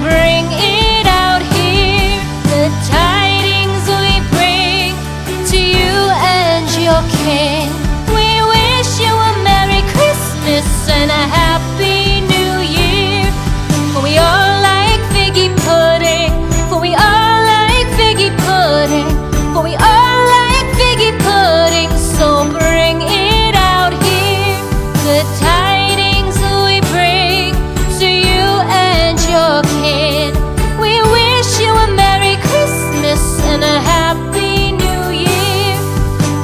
bring it out here. The tidings we bring to you and your kin. We wish you a Merry Christmas and a Happy New Year. For we all like figgy pudding. For we all like figgy pudding. For we all like figgy pudding. So bring it out here. The tidings we bring to you and your kin. We wish you a Merry Christmas and a Happy New Year.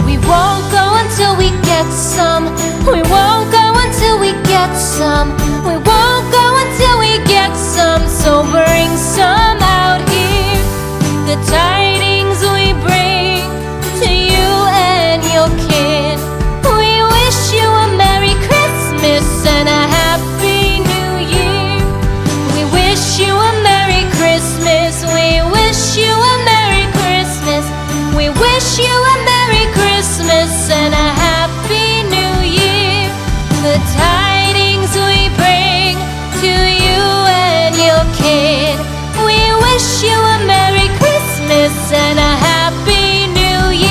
We won't go until we get some. We won't go until we get some. We won't go until we get some. So bring some out here. The tidings we bring to you and your kin. We wish you a Merry Christmas and a Happy New Year. We wish you a Merry Christmas. We wish you a Merry Christmas. We wish you a Merry Christmas and a Happy New Year. The tidings we bring to you and your kin. We wish you a Merry Christmas and a Happy New Year.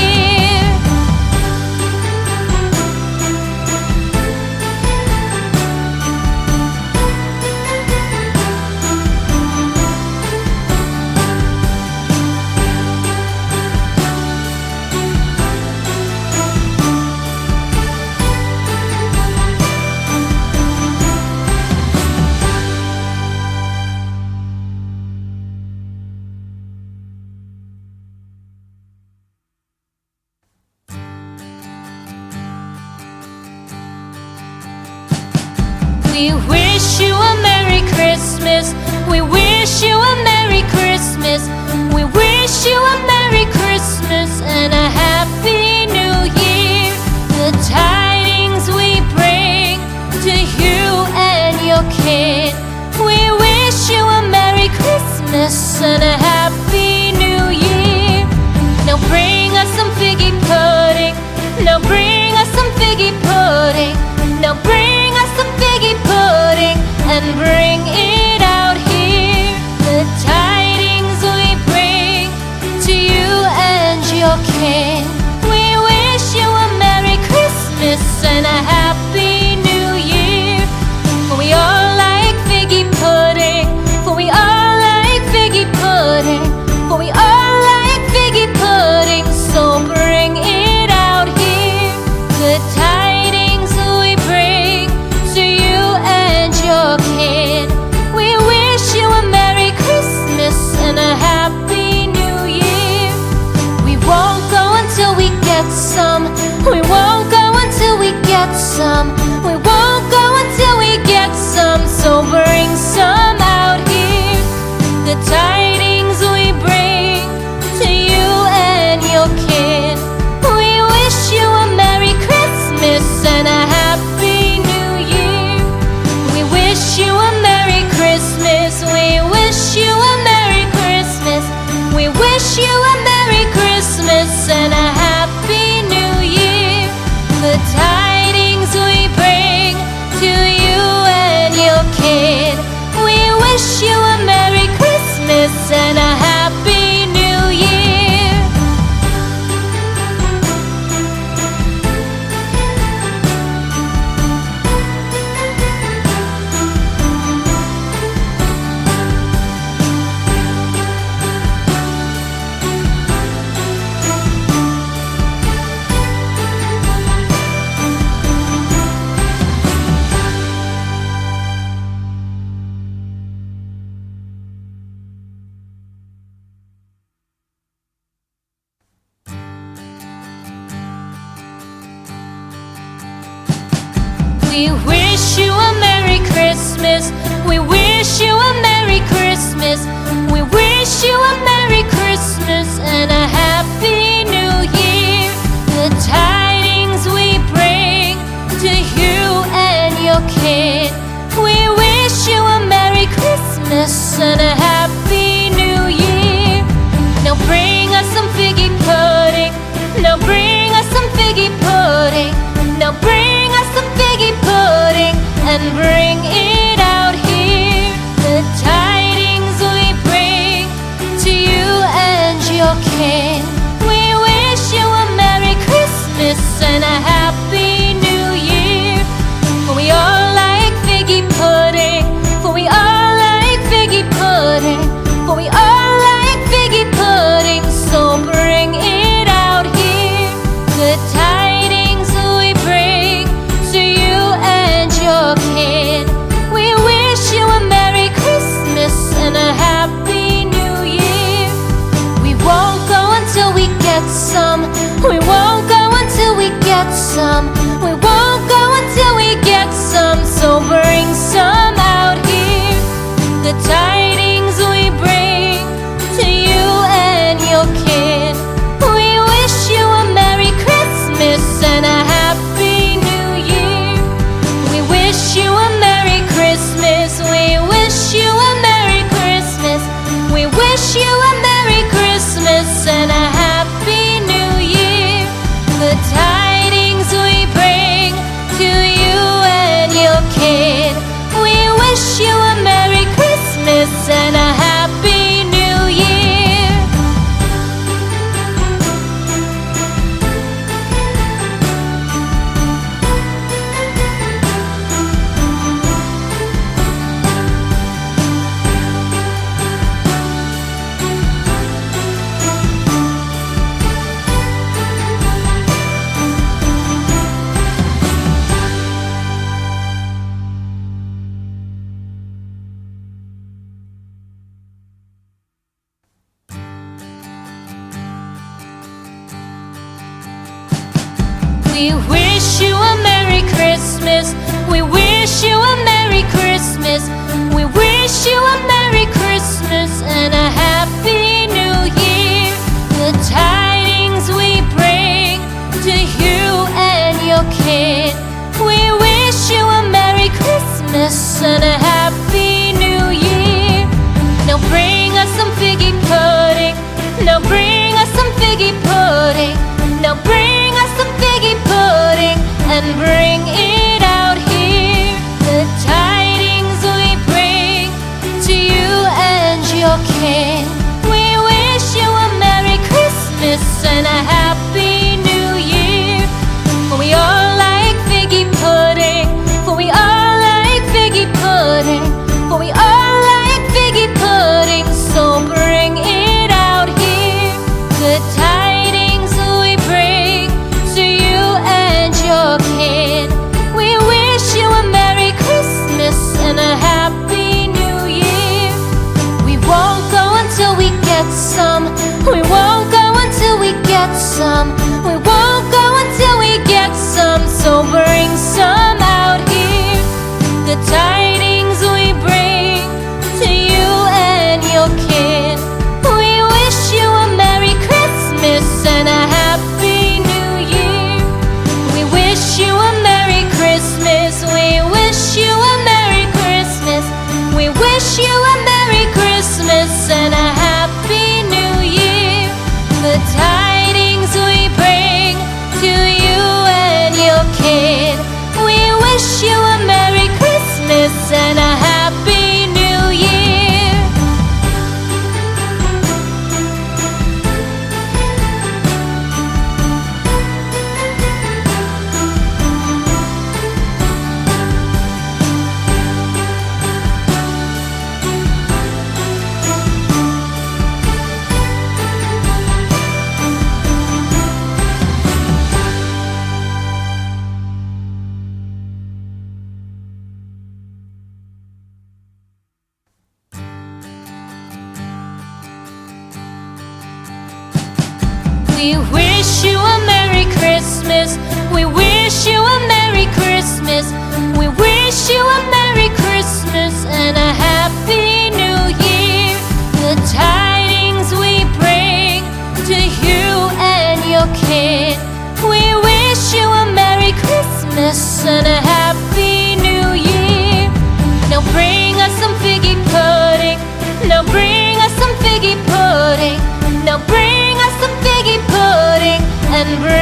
We wish you a Merry Christmas. We wish you a Merry Christmas. We wish you a Merry Christmas and a Happy New Year. The tidings we bring to you and your kin. We wish you a Merry Christmas and a Happy New Year. Now bring us some figgy pudding. Now bring us some figgy pudding. Now bring us some figgy pudding and bring it out here. The tidings we bring to you and your kin. We wish you a Merry Christmas and a Happy New Year. For we all like figgy pudding. For we all like figgy pudding. For we all like figgy pudding. So bring it out here. The tidings we bring to you and your kin. We wish you a Merry Christmas and a Happy New Year. We won't go until we get some. We won't go until we get some. We won't go until we get some. So bring some out here. The tidings we bring to you and your kin. We wish you a Merry Christmas and a Happy New Year. We wish you a Merry Christmas. We wish you a Merry Christmas. We wish you a Merry Christmas and a Happy New Year. The tidings we bring to you and your kin. We wish you a Merry Christmas and a Happy New Year. We wish you a Merry Christmas. We wish you a Merry Christmas. We wish you a Merry Christmas and a Happy New Year. The tidings we bring to you and your kin. We wish you a Merry Christmas and a Happy New Year. Now bring us some figgy pudding. Now bring us some figgy pudding. Now bring us some figgy pudding and bring it out here. The tidings We wish you a Merry Christmas. We wish you a Merry Christmas. We wish you a Merry Christmas and a Happy New Year. The tidings we bring to you and your kid. We wish you a Merry Christmas and a Happy New Year. Now bring us some figgy pudding. Now bring us some figgy pudding. Now bring us some figgy pudding and bring it out here. The tidings we bring to you and your kin. We wish you a Merry Christmas and a Happy New Year. For we all like figgy pudding. For we all like figgy pudding. For we all like figgy pudding. So bring it out here. The tidings we bring to you and your kin. We wish you a Merry Christmas and a Happy New Year. We won't go until we get some. We won't go until we get some. We won't go until we get some. So bring some out here. The tidings we bring to you and your kin. We wish you a Merry Christmas and a Happy New Year. We wish you a Merry Christmas. We wish you a Merry Christmas. We wish you a Merry Christmas and a Happy New Year. The tidings we bring to you and your kid. We wish you a Merry Christmas and a Happy New Year. We wish you a Merry Christmas. We wish you a Merry Christmas. We wish you a Merry Christmas and a Happy New Year. The tidings we bring to you and your kid. We wish you a Merry Christmas and a Happy New Year. Now bring us some figgy pudding. Now bring us some figgy pudding. Now bring us some figgy pudding and bring